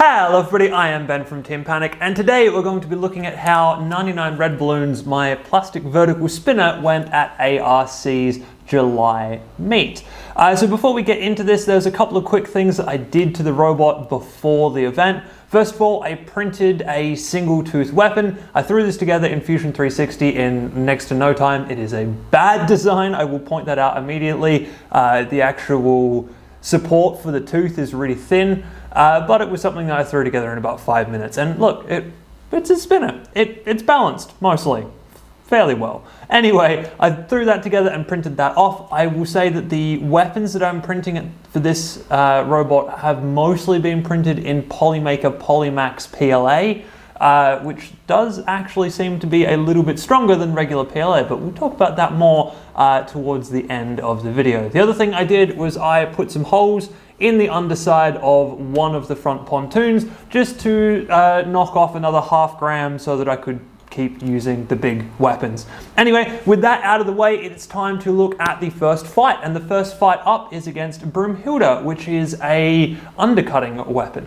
Hello everybody, I am Ben from Team Panic, and today we're going to be looking at how 99 red balloons, my plastic vertical spinner, went at ARC's July meet. So before we get into this, there's a couple of quick things that I did to the robot before the event. First of all, I printed a single tooth weapon. I threw this together in Fusion 360 in next to no time. It is a bad design, I will point that out immediately. The actual support for the tooth is really thin. But it was something that I threw together in about 5 minutes. And look, it's a spinner. It's balanced, mostly, fairly well. Anyway, I threw that together and printed that off. I will say that the weapons that I'm printing for this robot have mostly been printed in Polymaker Polymax PLA, which does actually seem to be a little bit stronger than regular PLA, but we'll talk about that more towards the end of the video. The other thing I did was I put some holes in the underside of one of the front pontoons just to knock off another ½ gram so that I could keep using the big weapons. Anyway, with that out of the way, it's time to look at the first fight, and the first fight up is against Broomhilda, which is a undercutting weapon.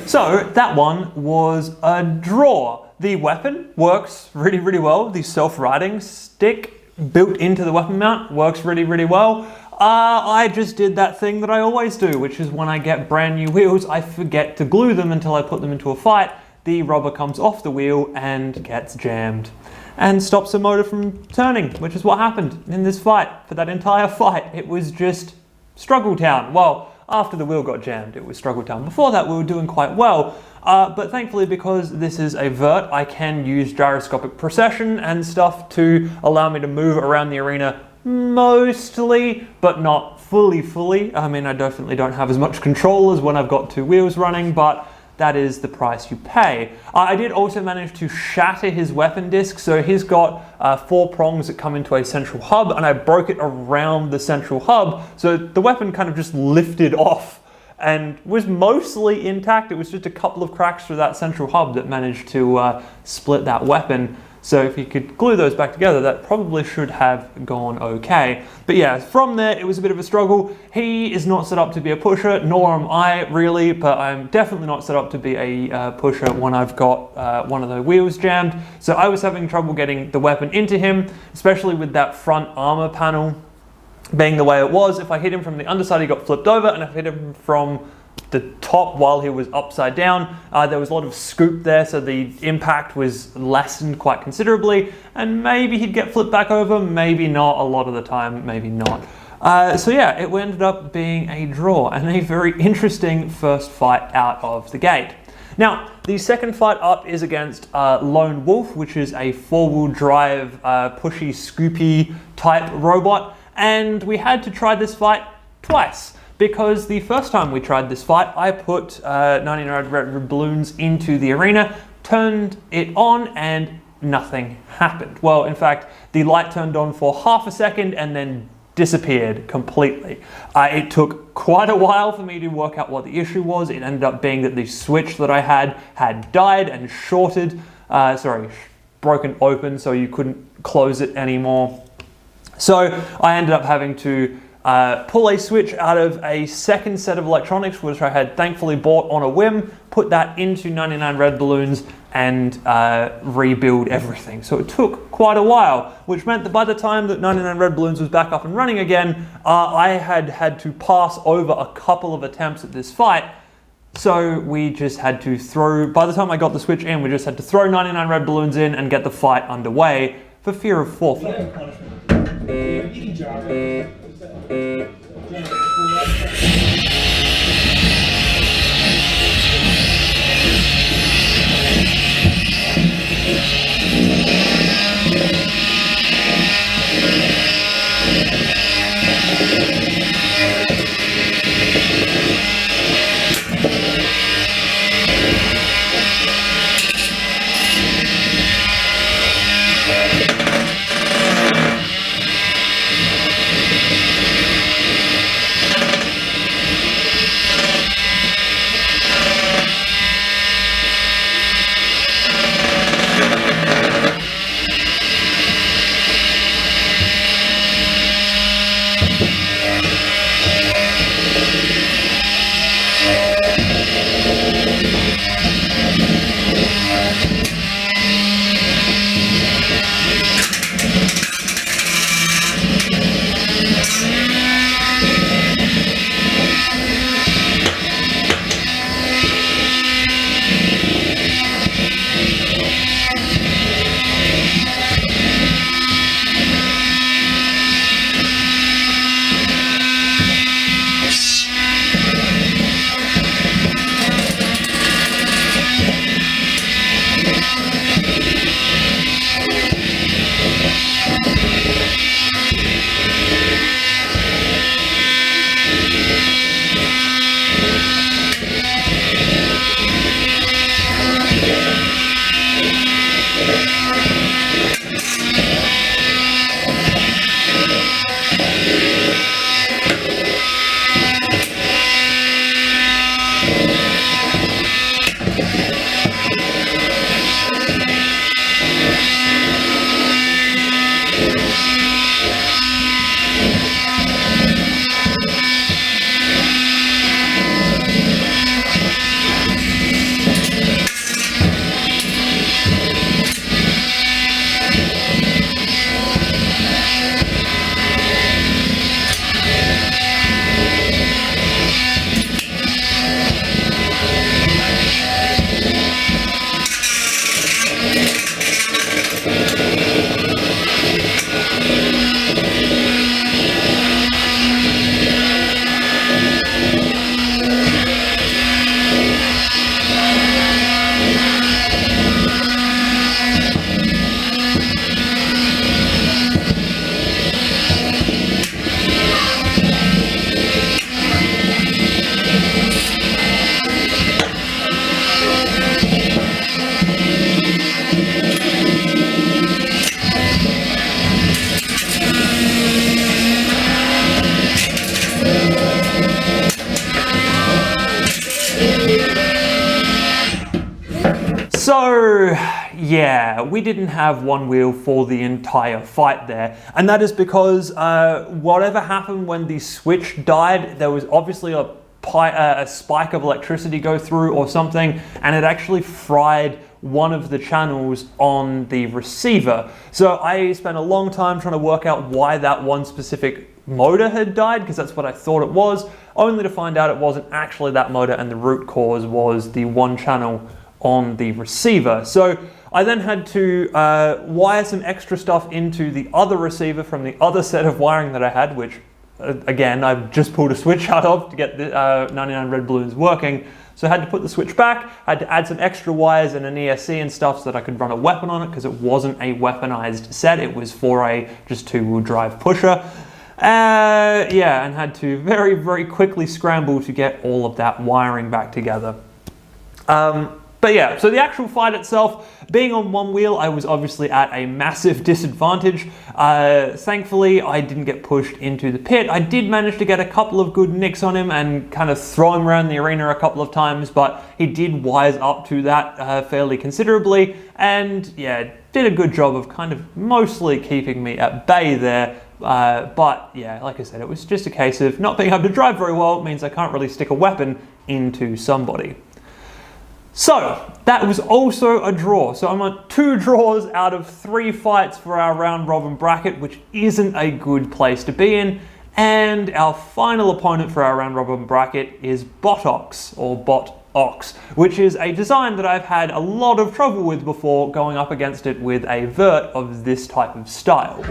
So that one was a draw. The weapon works really, really well. The self-riding stick built into the weapon mount works really, really well. I just did that thing that I always do, which is when I get brand new wheels, I forget to glue them until I put them into a fight. The rubber comes off the wheel and gets jammed and stops the motor from turning, which is what happened in this fight. For that entire fight, it was just struggle town. Well, after the wheel got jammed. It was struggle time. Before that, we were doing quite well. But thankfully, because this is a vert, I can use gyroscopic precession and stuff to allow me to move around the arena mostly, but not fully. I mean, I definitely don't have as much control as when I've got two wheels running, but that is the price you pay. I did also manage to shatter his weapon disc, so he's got 4 prongs that come into a central hub, and I broke it around the central hub, so the weapon kind of just lifted off and was mostly intact. It was just a couple of cracks through that central hub that managed to split that weapon. So if you could glue those back together, that probably should have gone okay. But yeah, from there, it was a bit of a struggle. He is not set up to be a pusher, nor am I really, but I'm definitely not set up to be a pusher when I've got one of the wheels jammed. So I was having trouble getting the weapon into him, especially with that front armor panel being the way it was. If I hit him from the underside, he got flipped over, and if I hit him from the top while he was upside down, there was a lot of scoop there, so the impact was lessened quite considerably, and maybe he'd get flipped back over, maybe not. A lot of the time, maybe not. So yeah, it ended up being a draw and a very interesting first fight out of the gate. Now, the second fight up is against Lone Wolf, which is a 4-wheel drive, pushy, scoopy type robot, and we had to try this fight twice. Because the first time we tried this fight, I put 99 red balloons into the arena, turned it on, and nothing happened. Well, in fact, the light turned on for half a second and then disappeared completely. It took quite a while for me to work out what the issue was. It ended up being that the switch that I had died and broken open, so you couldn't close it anymore. So I ended up having to pull a switch out of a second set of electronics, which I had thankfully bought on a whim, put that into 99 red balloons, and rebuild everything. So it took quite a while, which meant that by the time that 99 red balloons was back up and running again, I had to pass over a couple of attempts at this fight. So we just had to by the time I got the switch in, we just had to throw 99 red balloons in and get the fight underway for fear of forfeit. So yeah, we didn't have one wheel for the entire fight there, and that is because whatever happened when the switch died, there was obviously a spike of electricity go through or something, and it actually fried one of the channels on the receiver. So I spent a long time trying to work out why that one specific motor had died, because that's what I thought it was, only to find out it wasn't actually that motor, and the root cause was the one channel on the receiver. So I then had to wire some extra stuff into the other receiver from the other set of wiring that I had, which again, I've just pulled a switch out of to get the 99 red balloons working. So I had to put the switch back, I had to add some extra wires and an ESC and stuff so that I could run a weapon on it, because it wasn't a weaponized set, it was for a just two-wheel drive pusher. Yeah, and had to very, very quickly scramble to get all of that wiring back together. But yeah, so the actual fight itself, being on one wheel, I was obviously at a massive disadvantage. Thankfully, I didn't get pushed into the pit. I did manage to get a couple of good nicks on him and kind of throw him around the arena a couple of times, but he did wise up to that fairly considerably, and yeah, did a good job of kind of mostly keeping me at bay there. But yeah, like I said, it was just a case of not being able to drive very well. It means I can't really stick a weapon into somebody. So that was also a draw. So I'm on 2 draws out of 3 fights for our round robin bracket, which isn't a good place to be in. And our final opponent for our round robin bracket is Botox, or Bot-Ox, which is a design that I've had a lot of trouble with before, going up against it with a vert of this type of style.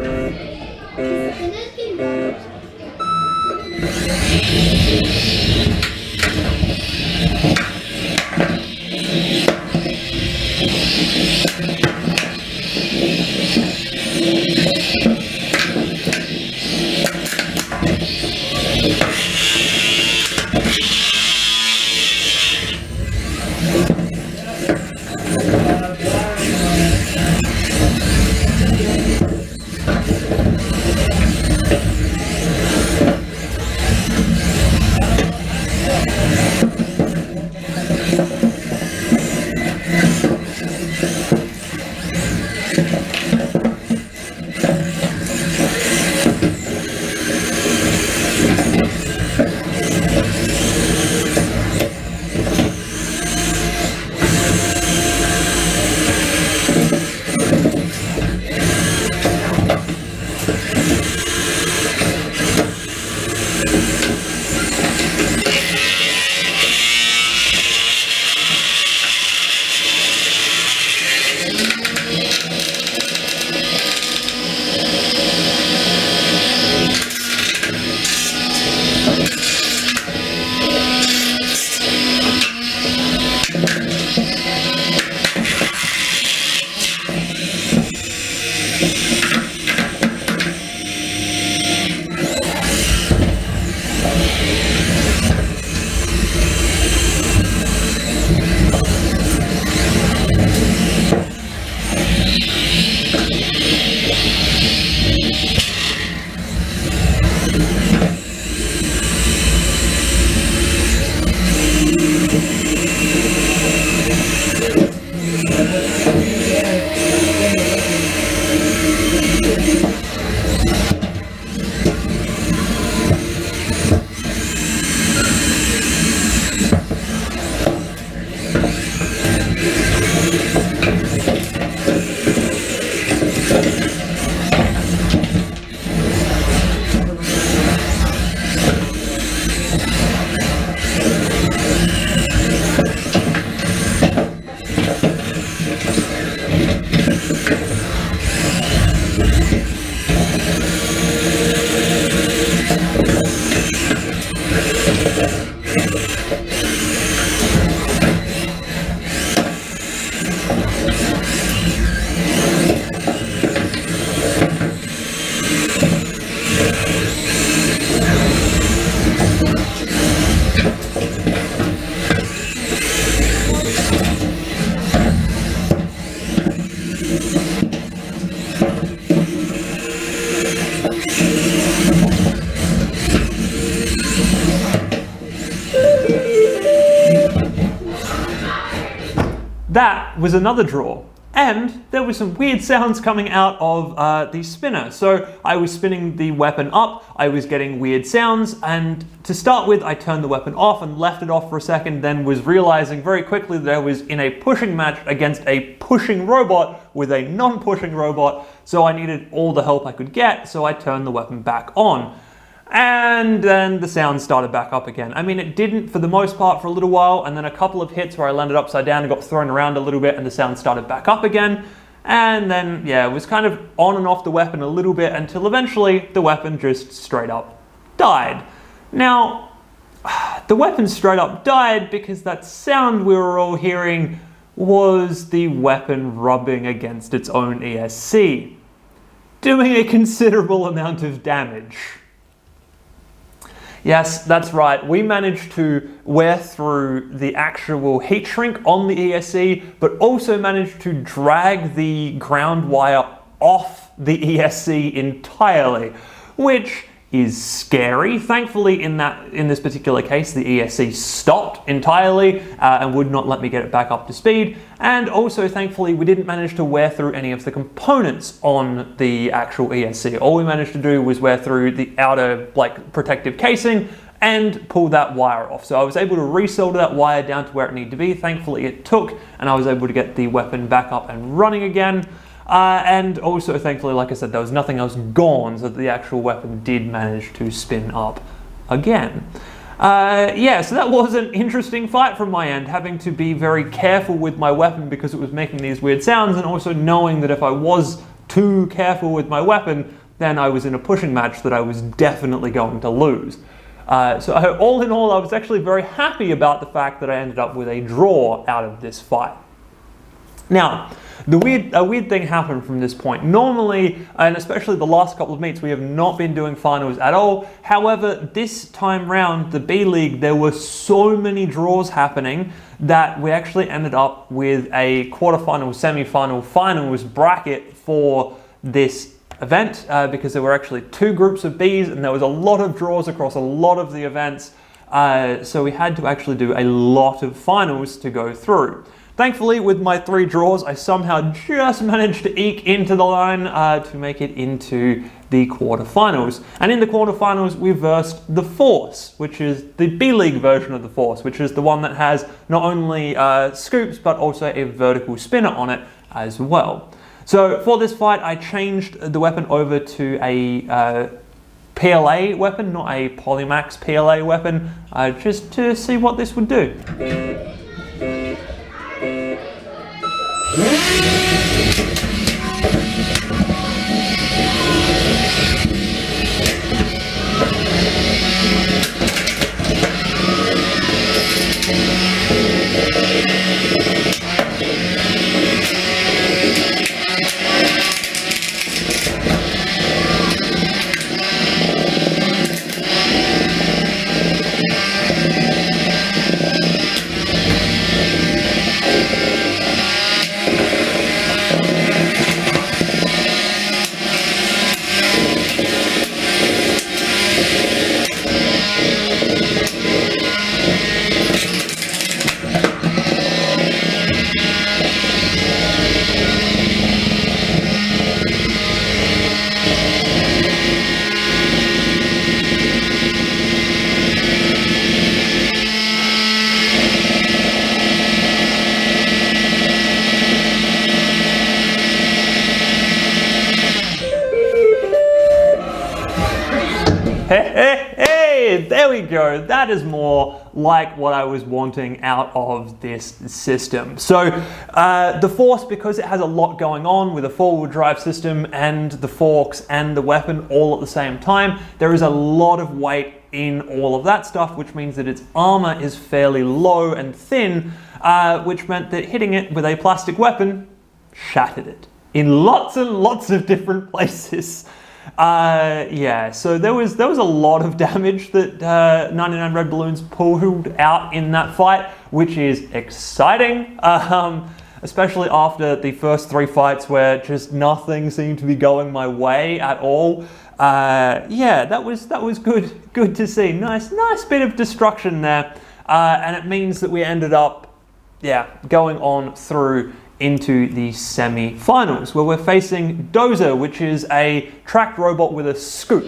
was another draw. And there were some weird sounds coming out of the spinner. So I was spinning the weapon up, I was getting weird sounds, and to start with, I turned the weapon off and left it off for a second, then was realizing very quickly that I was in a pushing match against a pushing robot with a non-pushing robot, so I needed all the help I could get, so I turned the weapon back on. And then the sound started back up again. I mean, it didn't for the most part for a little while, and then a couple of hits where I landed upside down and got thrown around a little bit and the sound started back up again. And then, yeah, it was kind of on and off the weapon a little bit until eventually the weapon just straight up died. Now, the weapon straight up died because that sound we were all hearing was the weapon rubbing against its own ESC, doing a considerable amount of damage. Yes, that's right. We managed to wear through the actual heat shrink on the ESC, but also managed to drag the ground wire off the ESC entirely, which is scary. Thankfully, in this particular case, the ESC stopped entirely and would not let me get it back up to speed. And also, thankfully, we didn't manage to wear through any of the components on the actual ESC. All we managed to do was wear through the outer, protective casing and pull that wire off. So I was able to resolder that wire down to where it needed to be. Thankfully, it took, and I was able to get the weapon back up and running again. And also, thankfully, like I said, there was nothing else gone, so the actual weapon did manage to spin up again. Yeah, so that was an interesting fight from my end, having to be very careful with my weapon because it was making these weird sounds, and also knowing that if I was too careful with my weapon, then I was in a pushing match that I was definitely going to lose. So all in all, I was actually very happy about the fact that I ended up with a draw out of this fight. Now, a weird thing happened from this point. Normally, and especially the last couple of meets, we have not been doing finals at all. However, this time round, the B League, there were so many draws happening that we actually ended up with a quarterfinal, semi-final, finals bracket for this event because there were actually two groups of Bs and there was a lot of draws across a lot of the events. So we had to actually do a lot of finals to go through. Thankfully, with my 3 draws, I somehow just managed to eke into the line to make it into the quarterfinals. And in the quarterfinals, we versed the Force, which is the B-League version of the Force, which is the one that has not only scoops, but also a vertical spinner on it as well. So for this fight, I changed the weapon over to a PLA weapon, not a Polymax PLA weapon, just to see what this would do. Hey, there we go. That is more like what I was wanting out of this system. So the Force, because it has a lot going on with a four-wheel drive system and the forks and the weapon all at the same time, there is a lot of weight in all of that stuff, which means that its armor is fairly low and thin, which meant that hitting it with a plastic weapon shattered it in lots and lots of different places. Yeah, so there was a lot of damage that 99 Red Balloons pulled out in that fight, which is exciting, especially after the first 3 fights where just nothing seemed to be going my way at all. Yeah, that was good to see. Nice bit of destruction there, and it means that we ended up, yeah, going on through into the semi-finals, where we're facing Dozer, which is a tracked robot with a scoop.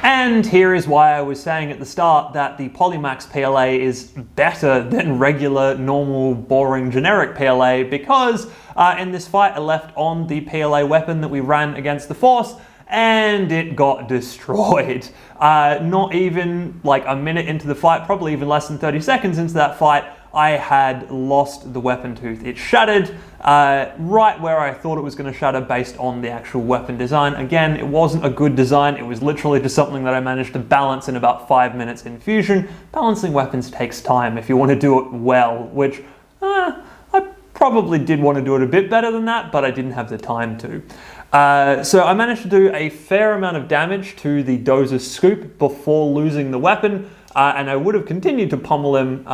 And here is why I was saying at the start that the Polymax PLA is better than regular, normal, boring, generic PLA, because in this fight I left on the PLA weapon that we ran against the Force, and it got destroyed. Not even like a minute into the fight, probably even less than 30 seconds into that fight, I had lost the weapon tooth. It shattered right where I thought it was going to shatter based on the actual weapon design. Again, it wasn't a good design. It was literally just something that I managed to balance in about 5 minutes in Fusion. Balancing weapons takes time if you want to do it well, which I probably did want to do it a bit better than that, but I didn't have the time to. So I managed to do a fair amount of damage to the Dozer scoop before losing the weapon, and I would have continued to pummel him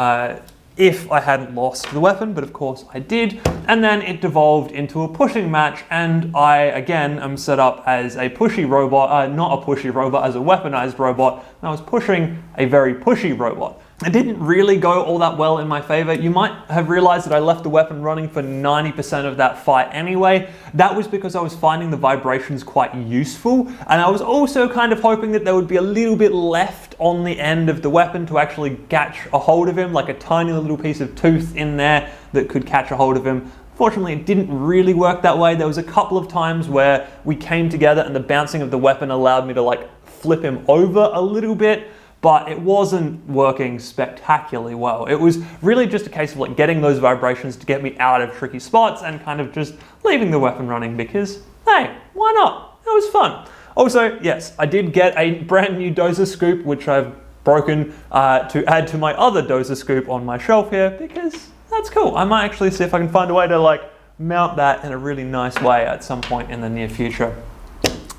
if I hadn't lost the weapon, but of course I did. And then it devolved into a pushing match, and I, again, am set up as a pushy robot, not a pushy robot, as a weaponized robot, and I was pushing a very pushy robot. It didn't really go all that well in my favor. You might have realized that I left the weapon running for 90% of that fight anyway. That was because I was finding the vibrations quite useful, and I was also kind of hoping that there would be a little bit left on the end of the weapon to actually catch a hold of him, like a tiny little piece of tooth in there that could catch a hold of him. Fortunately, it didn't really work that way. There was a couple of times where we came together and the bouncing of the weapon allowed me to like flip him over a little bit, but it wasn't working spectacularly well. It was really just a case of like getting those vibrations to get me out of tricky spots and kind of just leaving the weapon running because, hey, why not? It was fun. Also, yes, I did get a brand new dozer scoop, which I've broken to add to my other dozer scoop on my shelf here, because that's cool. I might actually see if I can find a way to like mount that in a really nice way at some point in the near future.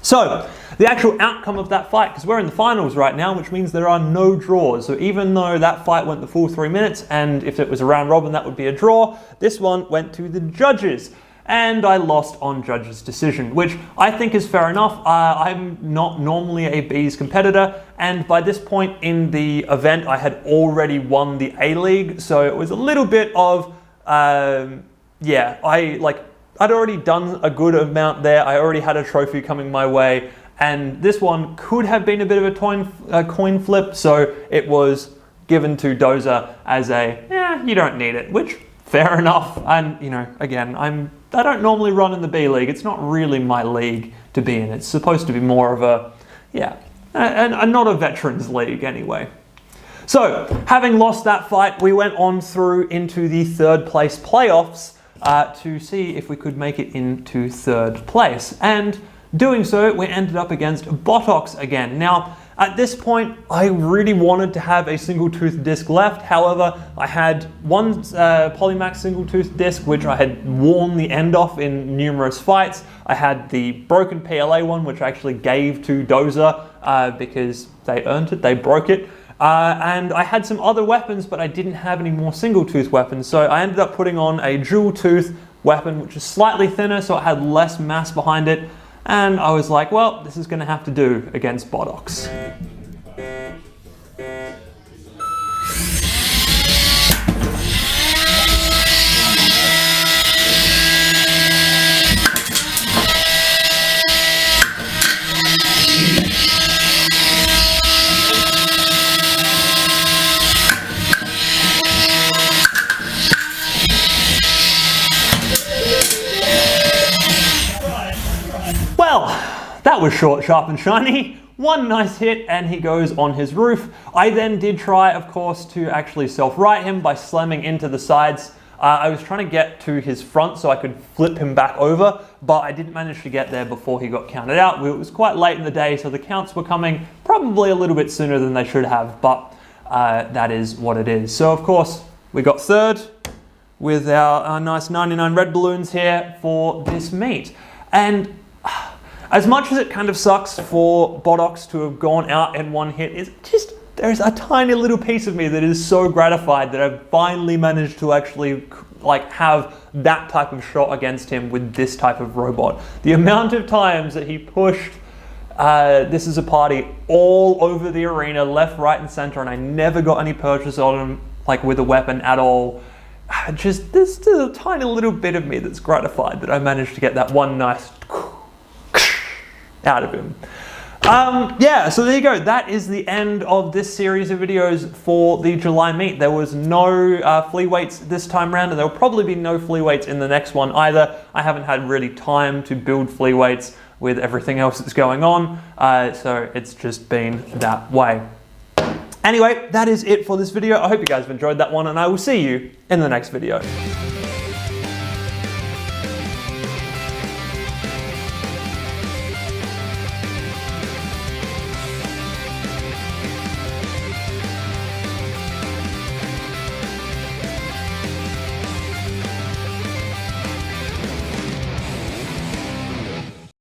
So, the actual outcome of that fight, because we're in the finals right now, which means there are no draws. So even though that fight went the full 3 minutes, and if it was a round robin, that would be a draw, this one went to the judges. And I lost on judges' decision, which I think is fair enough. I'm not normally a bees competitor, and by this point in the event, I had already won the A-League, so it was a little bit of, I'd already done a good amount there. I already had a trophy coming my way, and this one could have been a bit of a coin flip, so it was given to Dozer as you don't need it, which, fair enough. And, again, I don't normally run in the B League. It's not really my league to be in. It's supposed to be more of not a veterans league anyway. So, having lost that fight, we went on through into the third place playoffs to see if we could make it into third place. And doing so, we ended up against Botox again. Now, at this point, I really wanted to have a single tooth disc left. However, I had one Polymax single tooth disc, which I had worn the end off in numerous fights. I had the broken PLA one, which I actually gave to Dozer because they earned it, they broke it. And I had some other weapons, but I didn't have any more single tooth weapons. So I ended up putting on a dual tooth weapon, which is slightly thinner, so it had less mass behind it. And I was like, well, this is going to have to do against Botox. Well, that was short, sharp, and shiny. One nice hit, and he goes on his roof. I then did try, of course, to actually self-right him by slamming into the sides. I was trying to get to his front so I could flip him back over, but I didn't manage to get there before he got counted out. It was quite late in the day, so the counts were coming probably a little bit sooner than they should have, but that is what it is. So, of course, we got third with our nice 99 red balloons here for this meet. And as much as it kind of sucks for Botox to have gone out in one hit, there's a tiny little piece of me that is so gratified that I've finally managed to actually have that type of shot against him with this type of robot. The amount of times that he pushed This Is a Party all over the arena, left, right, and center, and I never got any purchase on him with a weapon at all. Just there's a tiny little bit of me that's gratified that I managed to get that one nice out of him. So there you go. That is the end of this series of videos for the July meet. There was no flea weights this time around, and there will probably be no flea weights in the next one either. I haven't had really time to build flea weights with everything else that's going on, so it's just been that way. Anyway, that is it for this video. I hope you guys have enjoyed that one, and I will see you in the next video.